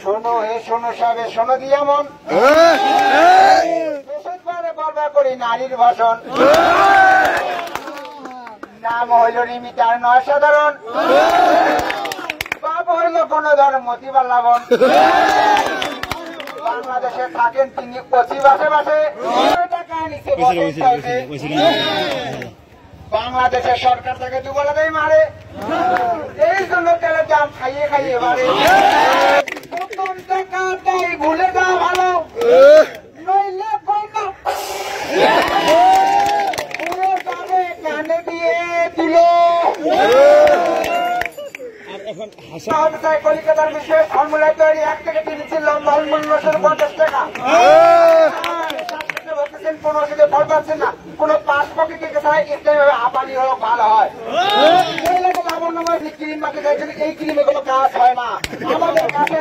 শোনো হে শোনো সবে শোনো দিয়া মন বলবা করি নারীর ভাষণ নাম হইল রিমিতার নয় সাধারণ বাপ হইল কোন ধর্ম মতিবার লাবণ বাংলাদেশে থাকেন তিনি কচি বাসে বাসে বাংলাদেশের সরকার তাকে দুবেলাতেই মারে এই জন্য তেলের দাম খাইয়ে খাইয়ে মারে প্রথম টাকা তাই ভুলে যাওয়া ভালো নইলে পুরো দামে কানে দিয়ে দিল কলিকাতার বিশেষ ফর্মুলা তৈরি 1 থেকে 3 ছিল লম্বা মূল্য 50 টাকা বলতেছেন 15 ফল পাচ্ছেন না কোন 5 পকেটে চাই এভাবে হাঁপানি হলো ভালো হয় ক্রিম মাকে এই ক্রিমে কোনো কাজ হয় না আমাদের কাছে